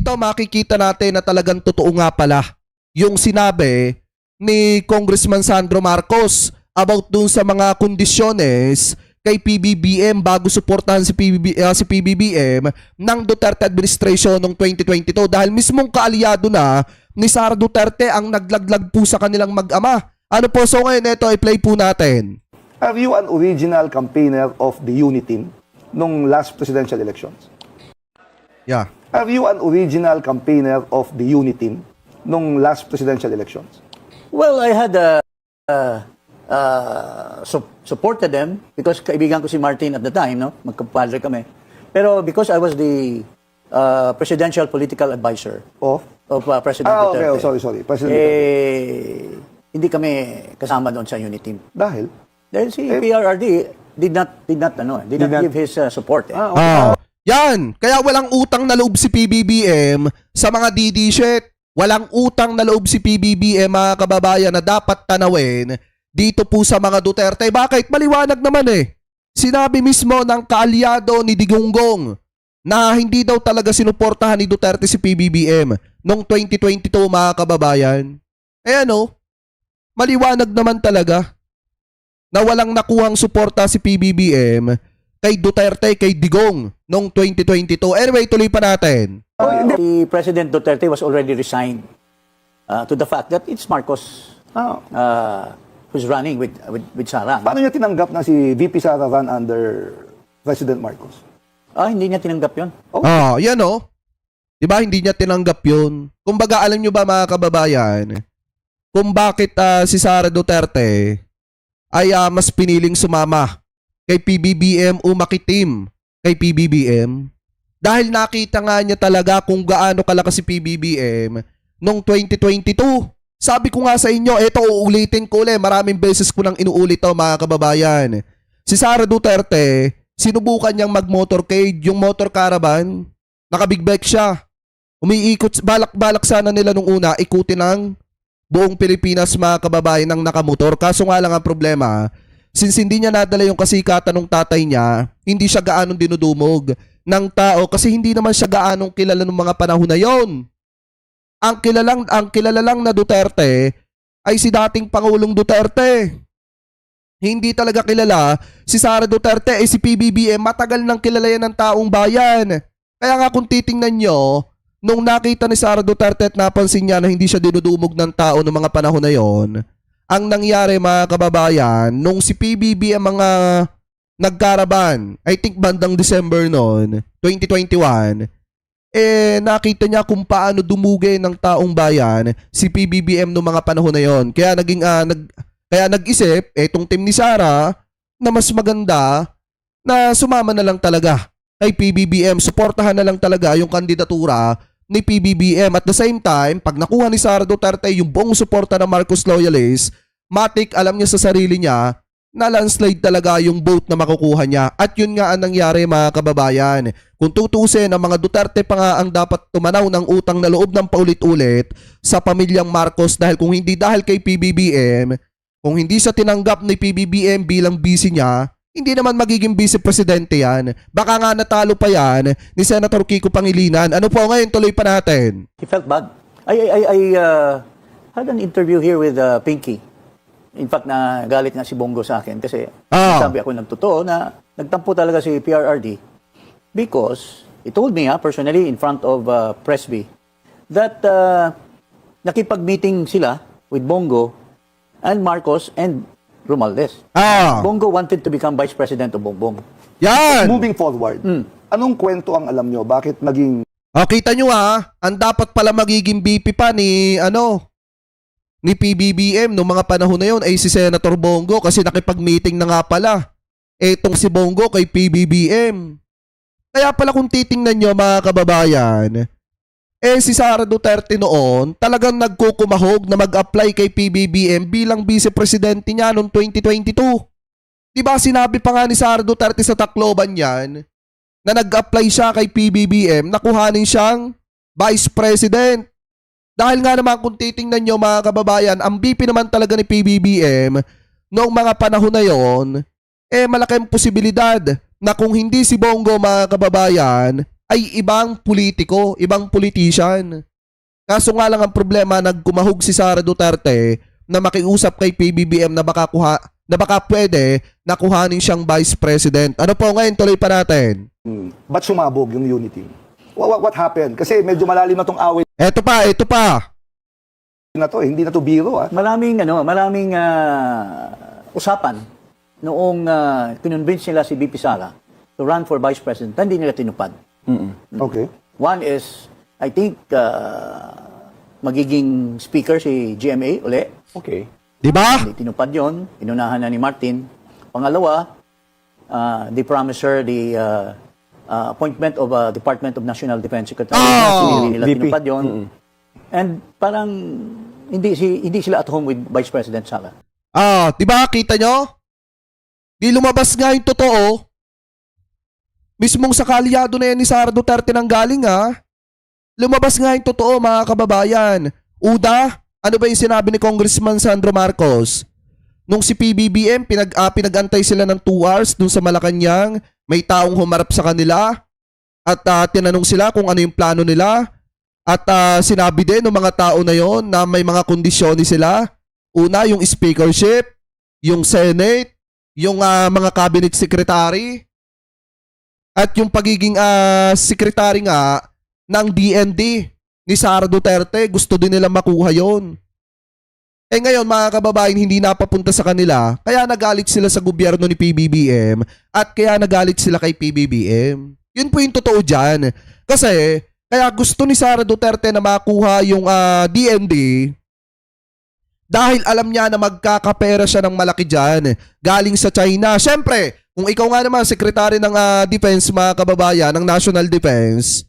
dito makikita natin na talagang totoo nga pala yung sinabi ni Congressman Sandro Marcos about dun sa mga kondisyones kay PBBM bago suportahan si PBBM ng Duterte administration noong 2022 dahil mismong kaalyado na ni Sara Duterte ang naglaglag po sa kanilang mag-ama. Ano po, so ngayon ito i-play po natin. Are you an original campaigner of the Uniteam nung last presidential elections? Yeah. Are you an original campaigner of the Uniteam nung last presidential elections? Well, I had supported them because kaibigan ko si Martin at the time, no? Magkapadre kami. Pero because I was the presidential political advisor Of? President Okay. Duterte. Oh, sorry. President Duterte. Hindi kami kasama doon sa Uniteam. Dahil? Dahil si PRRD did not give his support. Ah, yan. Kaya walang utang na loob si PBBM sa mga DD shit. Walang utang na loob si PBBM, mga kababayan, na dapat tanawin dito po sa mga Duterte. Bakit? Maliwanag naman eh. Sinabi mismo ng kaalyado ni Digonggong na hindi daw talaga sinuportahan ni Duterte si PBBM noong 2022, mga kababayan. Eh ano? Maliwanag naman talaga na walang nakuhang suporta si PBBM kay Duterte, kay Digong noong 2022. Anyway, tuloy pa natin. Si President Duterte was already resigned to the fact that it's Marcos who's running with Sara. Paano niya tinanggap na si VP Sara run under President Marcos? Hindi niya tinanggap yun. Yan oh. Diba hindi niya tinanggap yun? Kumbaga, alam nyo ba mga kababayan, kung bakit si Sara Duterte ay mas piniling sumama kay PBBM o makitim kay PBBM? Dahil nakita nga niya talaga kung gaano kalakas si PBBM noong 2022. Sabi ko nga sa inyo, eto uulitin ko ulit. Maraming beses ko nang inuulit to, mga kababayan. Si Sara Duterte, sinubukan niyang mag-motorcade, yung motor caravan. Nakabig bike siya. Umiikot, balak sana nila nung una, ikutin ng buong Pilipinas, mga kababayan, ng nakamotor. Kaso nga lang ang problema, since hindi niya nadala yung kasikatan ng tatay niya, hindi siya gaanong dinudumog ng tao kasi hindi naman siya gaanong kilala ng mga panahon na yon. Ang kilala lang na Duterte ay si dating Pangulong Duterte. Hindi talaga kilala si Sara Duterte ay si PBBM. Matagal nang kilala yan ng taong bayan. Kaya nga kung titingnan nyo, nung nakita ni Sara Duterte at napansin niya na hindi siya dinudumog ng tao noong mga panahon na yon, ang nangyari, mga kababayan, nung si PBBM mga nagkaraban, I think bandang December noon, 2021, nakita niya kung paano dumugay ng taong bayan si PBBM noong mga panahon na yon. Kaya nag-isip etong team ni Sara na mas maganda na sumama na lang talaga kay PBBM, suportahan na lang talaga yung kandidatura ni PBBM. At the same time, pag nakuha ni Sara Duterte yung buong suporta ng Marcos loyalist, matik alam niya sa sarili niya na landslide talaga yung vote na makukuha niya. At yun nga ang nangyari, mga kababayan. Kung tutusin, ang mga Duterte pa nga ang dapat tumanaw ng utang na loob ng paulit-ulit sa pamilyang Marcos dahil kung hindi dahil kay PBBM, kung hindi siya tinanggap ni PBBM bilang vice niya, hindi naman magiging vice-presidente yan. Baka nga natalo pa yan ni Senator Kiko Pangilinan. Ano po ngayon, tuloy pa natin. He felt bad. I had an interview here with Pinky. In fact, galit nga si Bongo sa akin kasi sabi ako ng totoo na nagtampo talaga si PRRD because he told me personally in front of Presby that nakipag-meeting sila with Bongo and Marcos and Romualdez. Bongo wanted to become vice president of Bongbong. Yan! Moving forward, anong kwento ang alam nyo? Bakit naging... Kita nyo ang dapat pala magiging VP pa ni PBBM noong mga panahon na yon ay si Senator Bongo kasi nakipag-meeting na nga pala etong si Bongo kay PBBM. Kaya pala kung titingnan nyo, mga kababayan, si Sara Duterte noon talagang nagkukumahog na mag-apply kay PBBM bilang vice-presidente niya noong 2022. Diba sinabi pa nga ni Sara Duterte sa Tacloban yan na nag-apply siya kay PBBM na kuhanin siyang vice president. Dahil nga naman kung titingnan nyo, mga kababayan, ang VP naman talaga ni PBBM noong mga panahon na yon, malaking posibilidad na kung hindi si Bongo, mga kababayan, ay ibang politiko, ibang politician. Kaso nga lang ang problema, nagkumahog si Sara Duterte na makiusap kay PBBM na baka pwede nakuhanin siyang vice president. Ano po ngayon, tuloy pa natin. Ba't sumabog yung unity? What happened? Kasi medyo malalim na tong away Eto pa. na to. Hindi na to biro. Maraming usapan noong kinonvince nila si BP Sara to run for vice president, hindi nila tinupad. Okay. One is, I think, magiging speaker si GMA uli. Okay. Di ba? Hindi tinupad yun. Inunahan na ni Martin. Pangalawa, they promised her the appointment of Department of National Defense Secretary. Hindi nila tinupad yun. And parang hindi sila at home with Vice President Sara. Di ba? Kita nyo? Di lumabas nga yung totoo. Mismong sa kalyado na yan ni Sara Duterte nang galing Lumabas nga yung totoo, mga kababayan. Uda, ano ba yung sinabi ni Congressman Sandro Marcos? Nung si PBBM, pinag-antay sila ng 2 hours dun sa Malacanang, may taong humarap sa kanila at tinanong sila kung ano yung plano nila. At sinabi din ng mga tao na yon na may mga kondisyon sila. Una, yung speakership, yung Senate, yung mga cabinet secretary, at yung pagiging secretary nga ng DND ni Sara Duterte. Gusto din nila makuha yon. Ngayon, mga kababayan, hindi napapunta sa kanila, kaya nagalit sila sa gobyerno ni PBBM at kaya nagalit sila kay PBBM. Yun po yung totoo dyan. Kasi, kaya gusto ni Sara Duterte na makuha yung DND dahil alam niya na magkakapera siya ng malaki dyan galing sa China. Siyempre, kung ikaw nga naman, sekretary ng Defense, mga kababayan, ng National Defense,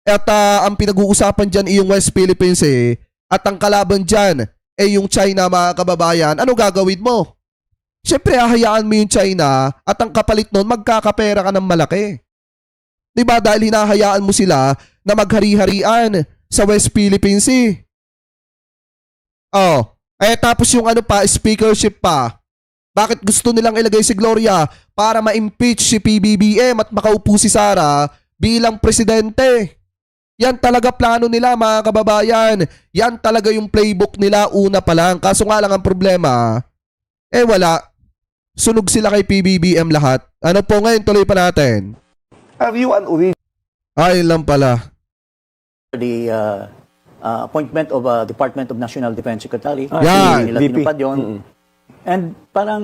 at ang pinag-uusapan dyan yung West Philippines at ang kalaban dyan yung China, mga kababayan, ano gagawin mo? Siyempre, hahayaan mo yung China at ang kapalit nun, magkakapera ka ng malaki. Diba? Dahil hinahayaan mo sila na maghari-harian sa West Philippines tapos yung speakership pa. Bakit gusto nilang ilagay si Gloria? Para ma-impeach si PBBM at makaupo si Sara bilang presidente. Yan talaga plano nila, mga kababayan. Yan talaga yung playbook nila una pa lang. Kaso nga lang ang problema, wala. Sunog sila kay PBBM lahat. Ano po ngayon, tuloy pa natin. Have you an original Ayun lang pala. The appointment of Department of National Defense Secretary. Yan, Hindi nila tinupad yun. And parang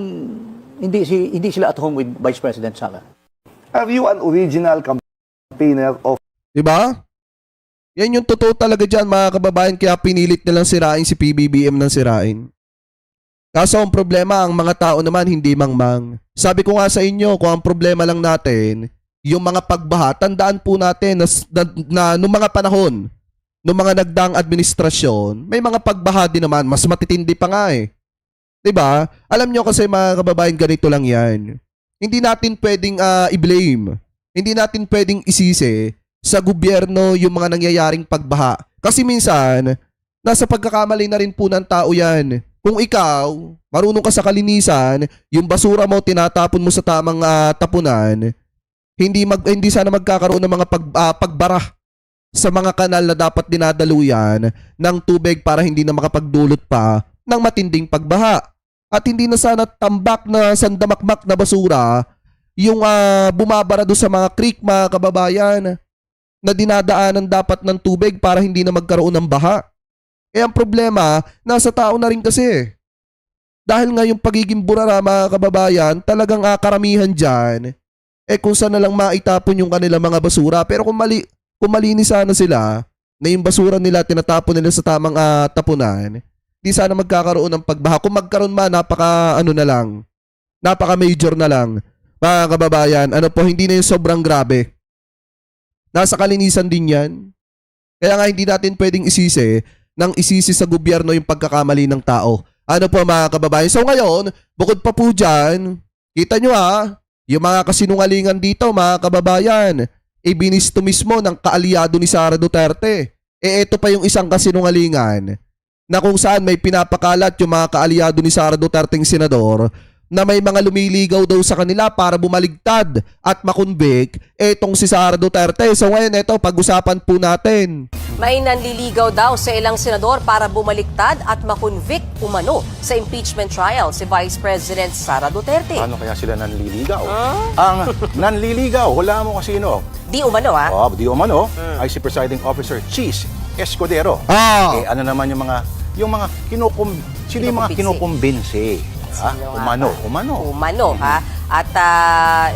hindi sila at home with Vice President Sara. Have you an original campaigner of Diba? Yan yung totoo talaga dyan, mga kababayan, kaya pinilit nilang sirain si PBBM ng sirain. Kaso ang problema, ang mga tao naman hindi mangmang. Sabi ko nga sa inyo, kung ang problema lang natin, yung mga pagbaha, tandaan po natin na nung mga panahon, nung mga nagdaang administrasyon, may mga pagbaha din naman, mas matitindi pa nga Diba? Alam nyo kasi, mga kababayan, ganito lang yan. Hindi natin pwedeng i-blame. Hindi natin pwedeng isisi sa gobyerno yung mga nangyayaring pagbaha. Kasi minsan, nasa pagkakamali na rin po ng tao yan. Kung ikaw, marunong ka sa kalinisan, yung basura mo tinatapon mo sa tamang tapunan, hindi sana magkakaroon ng mga pagbara sa mga kanal na dapat dinadaluyan ng tubig para hindi na makapagdulot pa ng matinding pagbaha. At hindi na sana tambak na sandamakmak na basura yung bumabara doon sa mga creek, mga kababayan, na dinadaanan dapat ng tubig para hindi na magkaroon ng baha. Ang problema, nasa tao na rin kasi. Dahil nga yung pagiging burara, mga kababayan, talagang karamihan dyan, kung saan na lang maitapon yung kanilang mga basura. Pero kung malinis sana sila, na yung basura nila tinatapon nila sa tamang tapunan, di sana magkakaroon ng pagbaha. Kung magkaroon man, napaka-major na lang. Mga kababayan, hindi na yung sobrang grabe. Nasa kalinisan din yan. Kaya nga hindi natin pwedeng isisi sa gobyerno yung pagkakamali ng tao. Ano po, mga kababayan? So ngayon, bukod pa po dyan, kita nyo yung mga kasinungalingan dito, mga kababayan, binisto mismo ng kaalyado ni Sara Duterte. Ito pa yung isang kasinungalingan na kung saan may pinapakalat yung mga kaalyado ni Sara Duterte ng senador na may mga lumiligaw daw sa kanila para bumaligtad at makonvict etong si Sara Duterte. So ngayon, ito, pag-usapan po natin. May nanliligaw daw sa ilang senador para bumaliktad at makonvict umano sa impeachment trial si Vice President Sara Duterte. Ano kaya sila nanliligaw? Ang nanliligaw, wala mo kasino. Di umano Di umano ay si Presiding Officer Cheese Escudero. Ano naman yung mga sino yung mga kinukumbinsi? Umano. Ha? At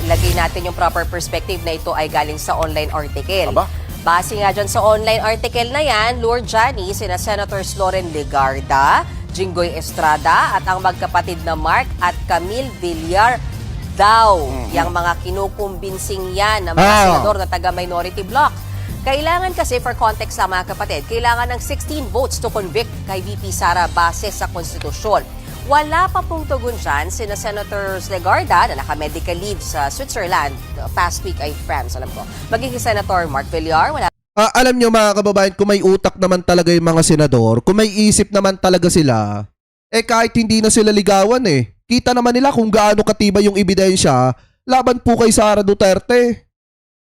lagay natin yung proper perspective na ito ay galing sa online article. Aba? Base nga dyan sa online article na yan, Lord Johnny, sina Senators Loren Legarda, Jinggoy Estrada at ang magkapatid na Mark at Camille Villar daw. Yang mga kinukumbinsing yan ng mga senador na taga-minority bloc. Kailangan kasi, for context sa mga kapatid, kailangan ng 16 votes to convict kay VP Sara base sa konstitusyon. Wala pa pong tugon dyan sina Senators Legarda na naka-medical leave sa Switzerland. Past week ay France, alam ko. Maging si Senator Mark Villar, wala. Alam nyo mga kababayan, kung may utak naman talaga yung mga senador, kung may isip naman talaga sila, kahit hindi na sila ligawan kita naman nila kung gaano katibay yung ebidensya laban po kay Sara Duterte.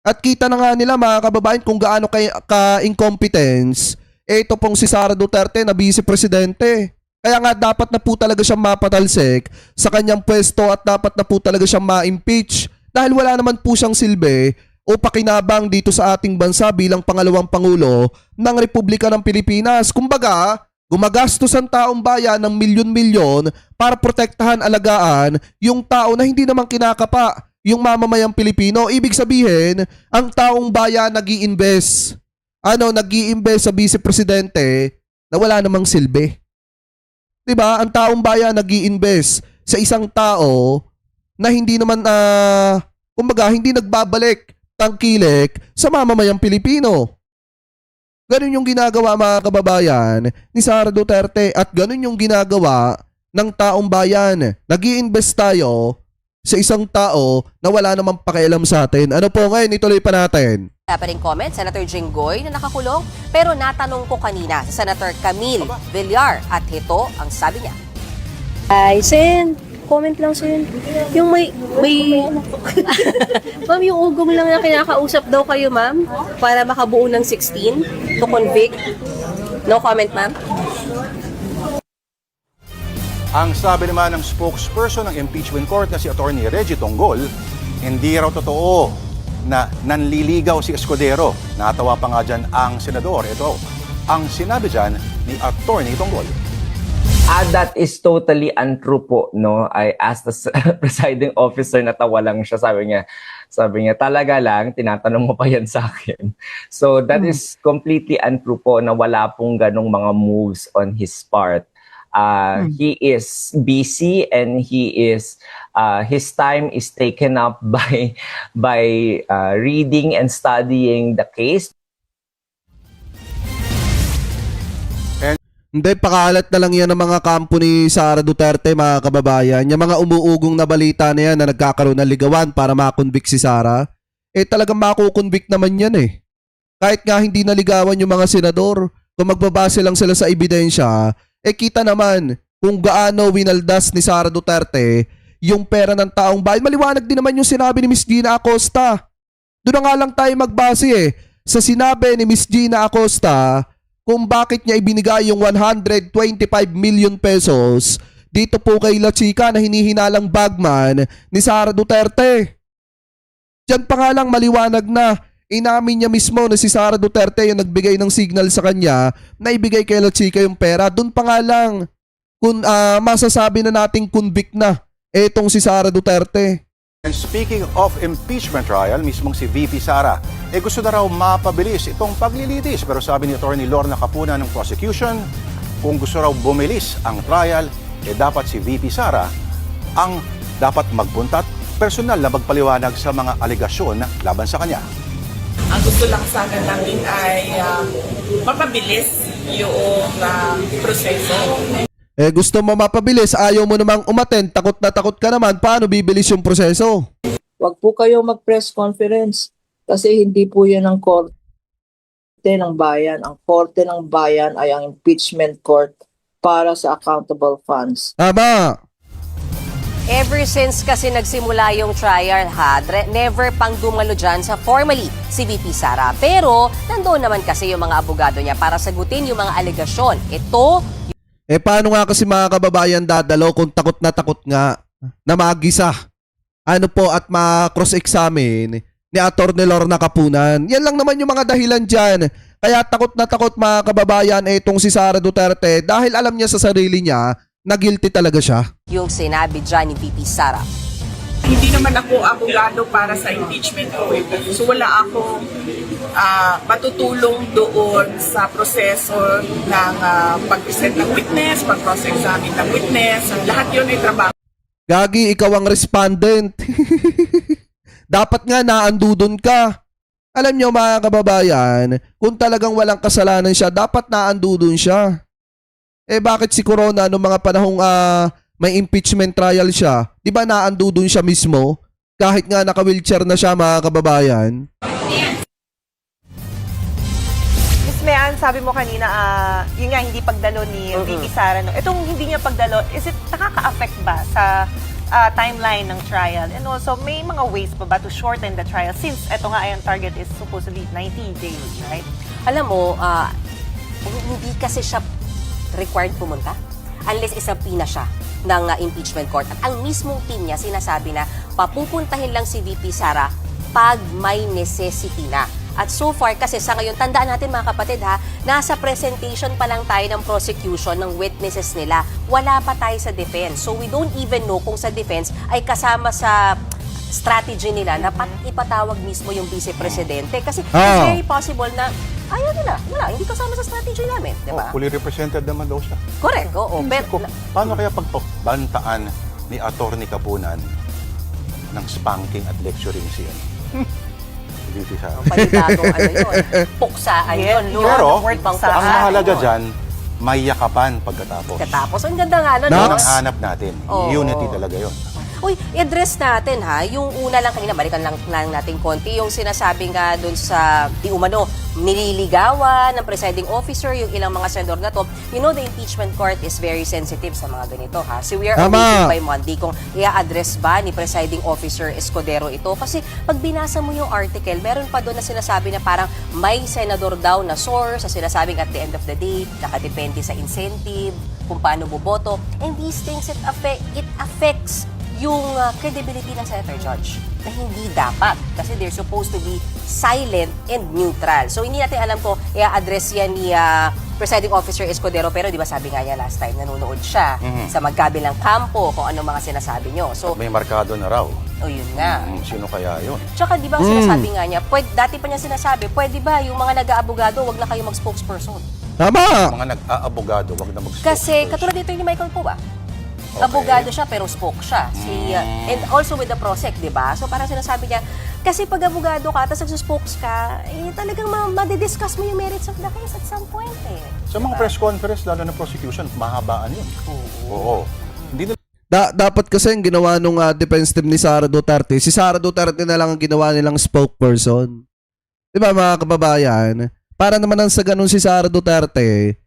At kita na nga nila mga kababayan kung gaano ka-incompetence ito pong si Sara Duterte na vice-presidente. Kaya nga dapat na po talaga siyang mapatalsik sa kanyang pwesto at dapat na po talaga siyang ma-impeach dahil wala naman po siyang silbi o pakinabang dito sa ating bansa bilang pangalawang pangulo ng Republika ng Pilipinas. Kumbaga, gumagastos ang taong bayan ng milyon-milyon para protektahan, alagaan yung tao na hindi naman kinakapa, yung mamamayang Pilipino. Ibig sabihin, ang taong bayan nag-i-invest. Nag-i-invest sa vice-presidente na wala namang silbi. 'Di ba? Ang taong bayan nag-i-invest sa isang tao na hindi naman kumbaga hindi nagbabalik tangkilik sa mamamayang Pilipino. Ganun yung ginagawa mga kababayan ni Sara Duterte at ganun yung ginagawa ng taong bayan. Nag-i-invest tayo sa isang tao na wala namang pakialam sa atin. Ano po ngayon? Ituloy pa natin. Wala pa rin comment, Senator Jinggoy na nakakulong. Pero natanong ko kanina sa Senator Camille Villar at ito ang sabi niya. Ay, Sen, comment lang, Sen. Yung may ma'am, yung ugong lang na kinakausap daw kayo, ma'am, para makabuo ng 16 to convict. No comment, ma'am? Ang sabi naman ng spokesperson ng impeachment court na si Attorney Reggie Tonggol, hindi raw totoo na nanliligaw si Escudero. Natawa pa nga dyan ang senador. Ito ang sinabi dyan ni Attorney Tonggol. That is totally untrue po, no? I asked the presiding officer, natawa lang siya, sabi niya, talaga lang, tinatanong mo pa yan sa akin. So that is completely untrue po na wala pong ganong mga moves on his part. He is busy and his time is taken up by reading and studying the case. Hindi, pakalat na lang yan ng mga kampo ni Sara Duterte, mga kababayan. Yung mga umuugong na balita na yan na nagkakaroon ng ligawan para makonvict si Sara, talagang makukonvict naman yan Kahit nga hindi naligawan yung mga senador, kung magbabase lang sila sa ebidensya, kita naman kung gaano winaldas ni Sara Duterte yung pera ng taong bayan. Maliwanag din naman yung sinabi ni Miss Gina Acosta. Doon na nga lang tayo magbase sa sinabi ni Miss Gina Acosta kung bakit niya ibinigay yung 125 million pesos dito po kay La Chica na hinihinalang bagman ni Sara Duterte. Diyan pa nga lang maliwanag na inamin niya mismo na si Sara Duterte yung nagbigay ng signal sa kanya na ibigay kay La Chica yung pera. Doon pa nga lang kung masasabi na nating convict na etong si Sara Duterte. And speaking of impeachment trial, mismong si VP Sara, gusto na raw mapabilis itong paglilitis. Pero sabi ni Attorney Lorna Capuna ng prosecution, kung gusto raw bumilis ang trial, dapat si VP Sara ang dapat magbuntat personal na magpaliwanag sa mga alegasyon laban sa kanya. Ang gusto lang sana namin ay mapabilis yung proseso. Gusto mo mapabilis, ayaw mo namang umattend, takot na takot ka naman, paano bibilis yung proseso? Wag po kayo mag-press conference kasi hindi po yan ang korte ng bayan. Ang korte ng bayan ay ang impeachment court para sa accountable funds. Tama. Ever since kasi nagsimula yung trial ha, never pang dumalo dyan sa formally si VP Sara. Pero nandoon naman kasi yung mga abogado niya para sagutin yung mga alegasyon. Ito, Paano nga kasi mga kababayan dadalo kung takot nga na magisa? Ano po at ma-cross-examine ni Atty. Lorna Kapunan. Yan lang naman yung mga dahilan dyan. Kaya takot mga kababayan itong si Sara Duterte dahil alam niya sa sarili niya na guilty talaga siya. yung sinabi dyan ni VP Sara. Hindi naman ako abogado para sa impeachment court. So wala akong matutulong doon sa proseso ng pag-present ng witness, pag-cross-examine ng witness. Lahat yun ay trabaho. Gagi, ikaw ang respondent. Dapat nga naandudon ka. Alam niyo mga kababayan, kung talagang walang kasalanan siya, dapat naandudon siya. Bakit si Corona noong mga panahong may impeachment trial siya, di ba naandudon siya mismo? Kahit nga naka-wheelchair na siya mga kababayan. Miss Mean, sabi mo kanina, yun nga, hindi pagdalo ni VP Sara. No? Itong hindi niya pagdalo, is it nakaka-affect ba sa timeline ng trial? And also, may mga ways pa ba to shorten the trial since ito nga ay ang target is supposedly 90 days, right? Alam mo, hindi kasi siya required pumunta unless isapina siya ng impeachment court. At ang mismong team niya sinasabi na papupuntahin lang si VP Sara pag may necessity na. At so far, kasi sa ngayon, tandaan natin mga kapatid ha, nasa presentation pa lang tayo ng prosecution ng witnesses nila. Wala pa tayo sa defense. So we don't even know kung sa defense ay kasama sa strategy nila na ipatawag mismo yung vice-presidente. Kasi it's very possible na ayaw nila. Wala, hindi kasama sa strategy namin. Diba? Fully represented naman daw siya. Correct, oo. Ko, paano kaya pagbantaan ni Atty. Kapunan ng spanking at lecturing siya? VP Sara. Panibagong ano yun. Puksaan yun. Lord. Pero, Ibang ang puksaan mahalaga yun. dyan, may yakapan pagkatapos. Katapos, ang ganda nga nun. Yun no? ang hanap natin. Oo. Unity talaga yun. Uy, i-address natin ha, yung una lang kanina, balikan lang natin konti, yung sinasabi nga dun sa di umano, nililigawan ng presiding officer, yung ilang mga senador na to. You know, the impeachment court is very sensitive sa mga ganito ha. So we are awaiting by Monday kung i-address ba ni presiding officer Escudero ito. Kasi pag binasa mo yung article, meron pa doon na sinasabi na parang may senador daw na source, sa sinasabing at the end of the day, nakadepende sa incentive, kung paano boboto. And these things, it affects yung credibility ng senator judge na hindi dapat kasi they're supposed to be silent and neutral. So hindi natin alam kung i-address yan ni presiding officer Escudero, pero di ba sabi nga niya last time nanonood siya sa magkabilang kampo kung ano mga sinasabi nyo. So, At may markado na raw. o yun nga. Sino kaya yun? Tsaka di ba ang sinasabi nga niya, dati pa niya sinasabi, pwede ba yung mga nag-aabogado, wag na kayo mag-spokesperson? Tama! Mga nag-aabogado, wag na mag-spokesperson. Kasi katulad dito ni Michael po ba? Okay. Abogado siya pero spoke siya. And also with the prosec, di ba? So parang sinasabi niya, kasi pag abogado ka, tapos nagsuspokes ka, talagang madidiscuss mo yung merits of the case at some point eh. Sa mga press conference, lalo na prosecution, mahabaan yun. Oo. Hindi na Dapat kasi ang ginawa nung defense team ni Sara Duterte, si Sara Duterte na lang ang ginawa nilang spokesperson. Di ba mga kababayan? Para naman sa ganun si Sara Duterte,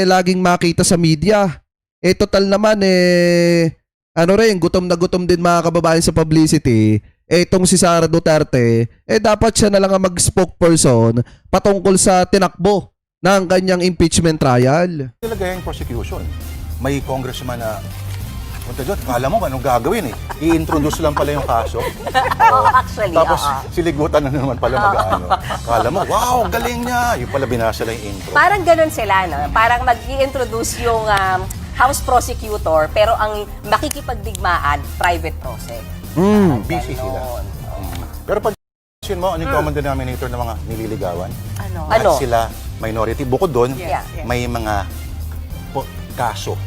laging makita sa media. Total naman gutom na gutom din mga kababayan sa publicity. Itong si Sara Duterte, dapat siya na lang ang mag-spokesperson patungkol sa tinakbo ng kanyang impeachment trial. talaga yung prosecution. May congressman na punta dyan, kala mo anong gagawin eh. I-introduce lang pala yung kaso. Actually, Tapos siligutan na naman pala mag-ano. Kala mo, wow, galing niya. Yung pala binasa lang yung intro. parang ganun sila, no? Parang mag-i-introduce yung House prosecutor, pero ang makikipagdigmaan, private prosec. Busy sila. Pero pansin mo, anong common denominator ng mga nililigawan? Ano? Lahat sila minority. Bukod doon, Yeah. may mga kaso.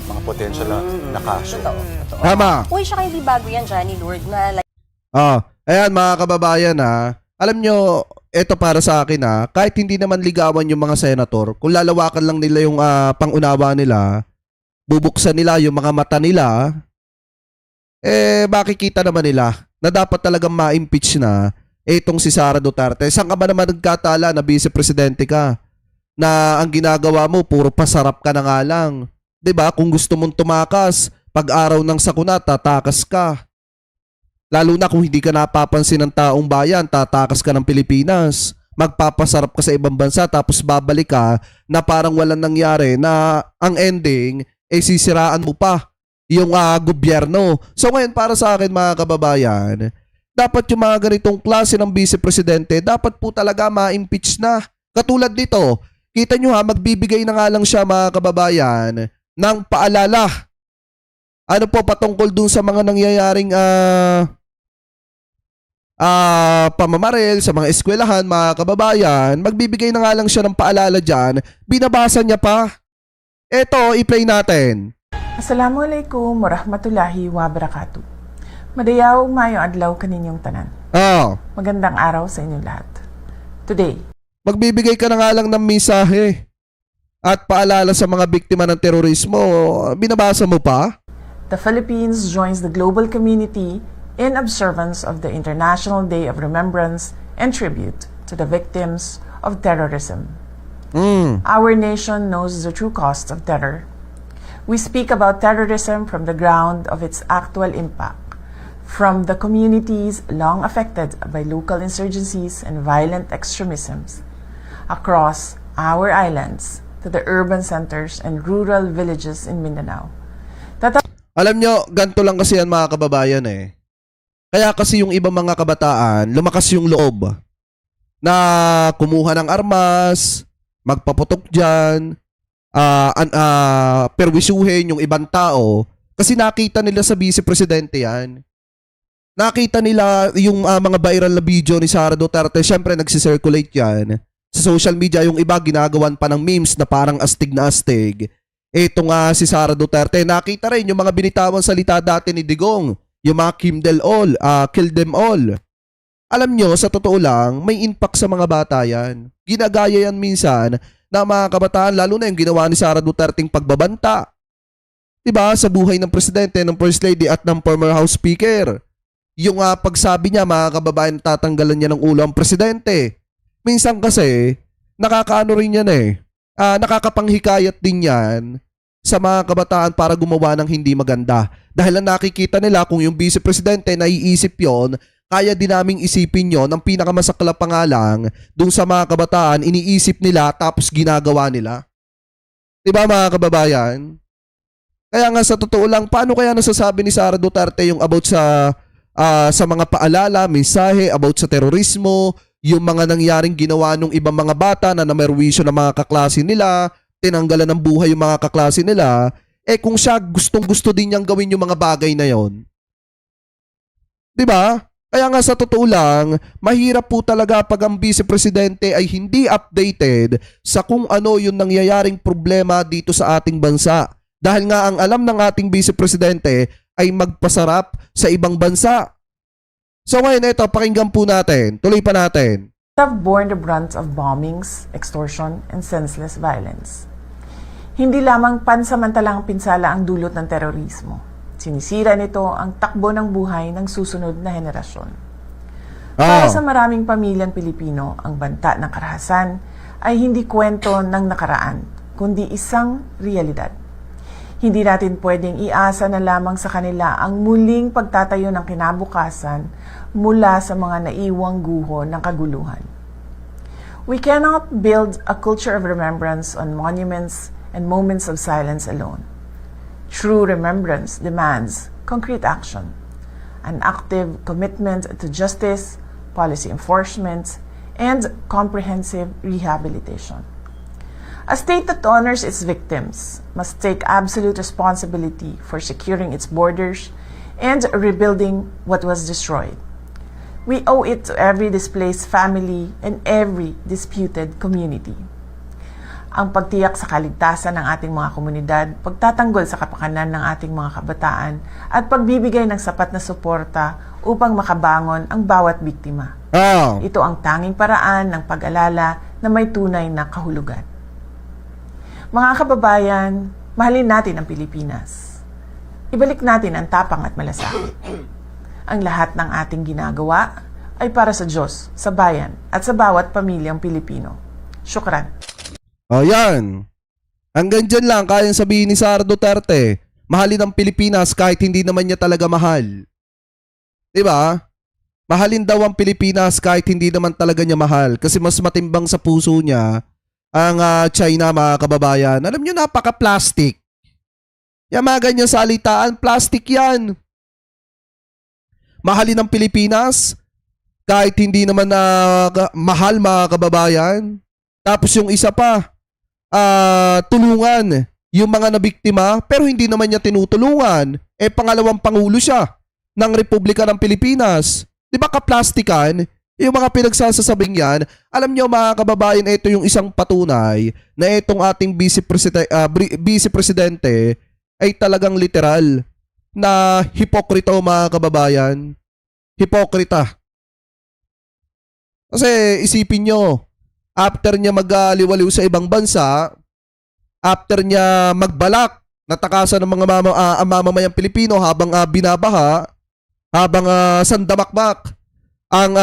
Mga potential na kaso. Totoo. Tama. Uy, siya hindi bago yan, Johnny Lord, na Ayan mga kababayan alam nyo, ito para sa akin kahit hindi naman ligawan yung mga senator, kung lalawakan lang nila yung pangunawa nila, bubuksan nila yung mga mata nila, makikita naman nila na dapat talagang ma-impeach na itong si Sara Duterte. Saan ka ba naman nagkatala na vice-presidente ka? Na ang ginagawa mo, puro pasarap ka na nga lang. 'Di ba? Kung gusto mong tumakas, Pag araw ng sakuna, tatakas ka. Lalo na kung hindi ka napapansin ng taong bayan, tatakas ka ng Pilipinas. Magpapasarap ka sa ibang bansa tapos babalik ka na parang walang nangyari na ang ending sisiraan mo pa yung gobyerno. So ngayon para sa akin mga kababayan, dapat yung mga ganitong klase ng vice presidente dapat po talaga ma-impeach na. Katulad nito, kita nyo magbibigay na nga lang siya mga kababayan ng paalala. Ano po patungkol dun sa mga nangyayaring pamamaril sa mga eskwelahan, mga kababayan, magbibigay na nga lang siya ng paalala dyan, binabasa niya pa. Eto, i-play natin. Assalamualaikum warahmatullahi wabarakatuh. Madayaw mayo adlaw kaninyong tanan. Magandang araw sa inyong lahat. Today, magbibigay ka na nga lang ng mensahe at paalala sa mga biktima ng terorismo, binabasa mo pa? the Philippines joins the global community in observance of the International Day of Remembrance and Tribute to the victims of terrorism. Our nation knows the true cost of terror. We speak about terrorism from the ground of its actual impact, from the communities long affected by local insurgencies and violent extremisms, across our islands to the urban centers and rural villages in Mindanao. Alam nyo, ganito lang kasi yan mga kababayan eh. Kaya kasi yung ibang mga kabataan, lumakas yung loob na kumuha ng armas, magpaputok dyan, perwisuhin yung ibang tao kasi nakita nila sa vice presidente yan. Nakita nila yung mga viral na video ni Sara Duterte, syempre nagsisirculate yan. Sa social media, yung iba ginagawan pa ng memes na parang astig na astig. Ito nga si Sara Duterte, nakita rin yung mga binitawang salita dati ni Digong, yung mga kill them all. Alam nyo, sa totoo lang, may impact sa mga bata yan. Ginagaya yan minsan na mga kabataan, lalo na yung ginawa ni Sara Duterte'ng pagbabanta. Diba? Sa buhay ng presidente, ng first lady at ng former house speaker. Yung pagsabi niya, mga kababayan, tatanggalan niya ng ulo ang presidente. Minsan kasi, nakakaano rin yan eh. Nakakapanghikayat din yan sa mga kabataan para gumawa ng hindi maganda. Dahil ang nakikita nila kung yung vice presidente naiisip yon, kaya din naming isipin yon. Ang pinakamasaklap pa nga lang, dun sa mga kabataan, iniisip nila tapos ginagawa nila. Diba mga kababayan? Kaya nga sa totoo lang, paano kaya nasasabi ni Sara Duterte yung about sa mga paalala, mensahe about sa terorismo, yung mga nangyaring ginawa ng ibang mga bata na namerwisyo ng mga kaklase nila, tinanggalan ng buhay yung mga kaklase nila, kung siya gustong-gusto din niyang gawin yung mga bagay na yon. Diba? Kaya nga sa totoo lang, mahirap po talaga pag ang vice presidente ay hindi updated sa kung ano yung nangyayaring problema dito sa ating bansa. Dahil nga ang alam ng ating vice presidente ay magpasarap sa ibang bansa. So ngayon ito, pakinggan po natin. Tuloy pa natin. Have borne the brunt of bombings, extortion, and senseless violence. Hindi lamang pansamantalang pinsala ang dulot ng terorismo. Sinisira nito ang takbo ng buhay ng susunod na henerasyon. Para sa maraming pamilyang Pilipino, ang banta ng karahasan ay hindi kwento ng nakaraan, kundi isang realidad. Hindi natin pwedeng iasa na lamang sa kanila ang muling pagtatayo ng kinabukasan mula sa mga naiwang guho ng kaguluhan. We cannot build a culture of remembrance on monuments and moments of silence alone. True remembrance demands concrete action, an active commitment to justice, policy enforcement, and comprehensive rehabilitation. A state that honors its victims must take absolute responsibility for securing its borders and rebuilding what was destroyed. We owe it to every displaced family and every disputed community. Ang pagtiyak sa kaligtasan ng ating mga komunidad, pagtatanggol sa kapakanan ng ating mga kabataan, at pagbibigay ng sapat na suporta upang makabangon ang bawat biktima. Ito ang tanging paraan ng pag-alala na may tunay na kahulugan. Mga kababayan, mahalin natin ang Pilipinas. Ibalik natin ang tapang at malasakit. Ang lahat ng ating ginagawa ay para sa Diyos, sa bayan, at sa bawat pamilyang Pilipino. Syukran. Yan. Hanggang dyan lang kayang sabihin ni Sara Duterte. mahalin ang Pilipinas kahit hindi naman niya talaga mahal. Diba? Mahalin daw ang Pilipinas kahit hindi naman talaga niya mahal kasi mas matimbang sa puso niya ang China, mga kababayan. Alam niyo, napaka-plastic. Yan mga ganyan salitaan, plastic yan. Mahalin ang Pilipinas kahit hindi naman mahal, mga kababayan. Tapos yung isa pa, tulungan yung mga nabiktima pero hindi naman niya tinutulungan. Pangalawang pangulo siya ng Republika ng Pilipinas. Di ba kaplastikan? Yung mga pinagsasasabing yan, alam niyo mga kababayan, ito yung isang patunay na itong ating vice presidente ay talagang literal na hipokrito, mga kababayan. Hipokrita. Kasi isipin nyo, after niya mag-aliwaliw sa ibang bansa, after niya magbalak na takasan ng mga mamamayang Pilipino habang binabaha, habang sandamakmak ang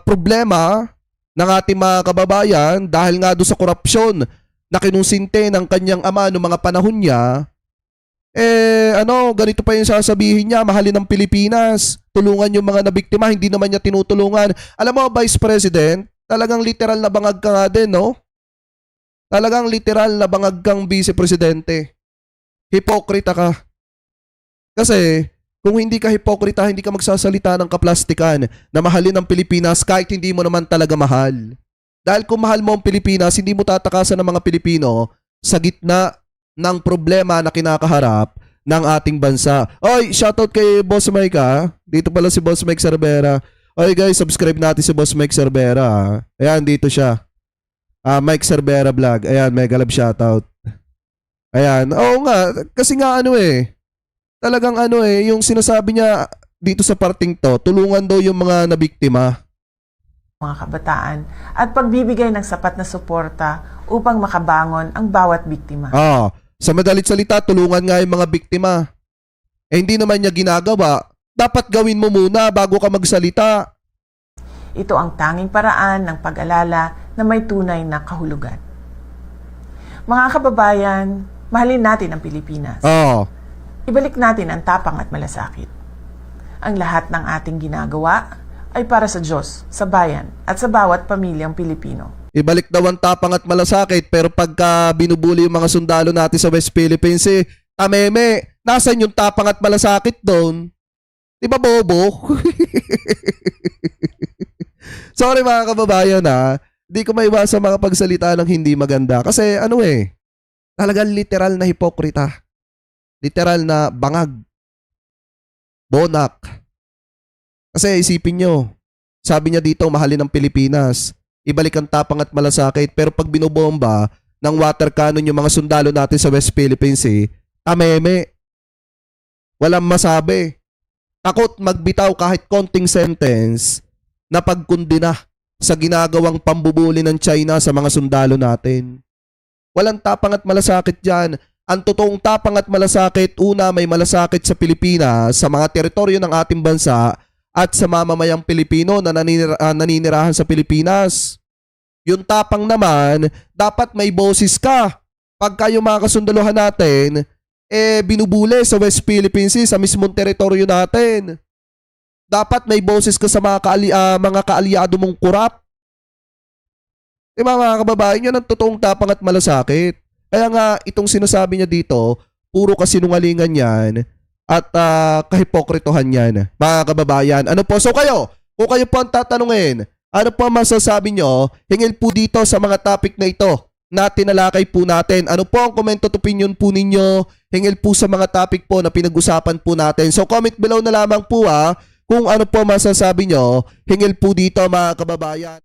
problema ng ating mga kababayan dahil nga doon sa korupsyon na kinusinte ng kanyang ama noong mga panahon niya, ganito pa yung sasabihin niya, mahalin ng Pilipinas, tulungan yung mga nabiktima, hindi naman niya tinutulungan. Alam mo, Vice President, talagang literal na bangag ka nga din, no? Talagang literal na bangag kang Vice Presidente. Hipokrita ka. Kasi, kung hindi ka hipokrita, hindi ka magsasalita ng kaplastikan na mahalin ang Pilipinas kahit hindi mo naman talaga mahal. Dahil kung mahal mo ang Pilipinas, hindi mo tatakasan ng mga Pilipino sa gitna ng problema na kinakaharap ng ating bansa. Oy, shoutout kay Boss Mike ha. Dito pala si Boss Mike Cervera. Oy guys, subscribe natin si Boss Mike Cervera ha. Ayan, dito siya. Mike Cervera Vlog. Ayan, mega love shoutout. Ayan, oo nga. Kasi nga talagang yung sinasabi niya dito sa parting to, tulungan daw yung mga nabiktima. Mga kabataan at pagbibigay ng sapat na suporta upang makabangon ang bawat biktima. Sa madalit salita, tulungan nga yung mga biktima. Hindi naman niya ginagawa. Dapat gawin mo muna bago ka magsalita. Ito ang tanging paraan ng pag-alala na may tunay na kahulugan. Mga kababayan, mahalin natin ang Pilipinas. Ibalik natin ang tapang at malasakit. Ang lahat ng ating ginagawa ay para sa Diyos, sa bayan, at sa bawat pamilyang Pilipino. Ibalik daw ang tapang at malasakit, pero pagka binubuli yung mga sundalo natin sa West Philippines, tameme, nasan yung tapang at malasakit doon? Di ba bobo? Sorry mga kababayan Di ko maiwasan mga pagsalita ng hindi maganda. Kasi talagang literal na hipokrita. Literal na bangag. Bonak. Kasi isipin nyo, sabi niya dito, mahalin ang Pilipinas. Ibalik ang tapang at malasakit. Pero pag binobomba ng water cannon yung mga sundalo natin sa West Philippines, tameme. Walang masabi. Takot magbitaw kahit konting sentence na pagkundina sa ginagawang pambubuli ng China sa mga sundalo natin. Walang tapang at malasakit dyan. Ang totoong tapang at malasakit, una, may malasakit sa Pilipinas, sa mga teritoryo ng ating bansa at sa mamamayang Pilipino na naninirahan sa Pilipinas. Yung tapang naman, dapat may boses ka. Pagka yung mga kasundaluhan natin, binubuli sa West Philippines, sa mismong teritoryo natin. Dapat may boses ka sa mga kaalyado mong kurap. Diba mga kababayan, yun ang totoong tapang at malasakit. Kaya nga, itong sinasabi niya dito, puro kasinungalingan yan at kahipokritohan yan. Mga kababayan, ano po? So kung kayo po ang tatanungin, ano po masasabi nyo, hingil po dito sa mga topic na ito na tinalakay po natin. Ano po ang comment at opinion po ninyo, hingil po sa mga topic po na pinag-usapan po natin. So comment below na lamang po kung ano po masasabi nyo, hingil po dito mga kababayan.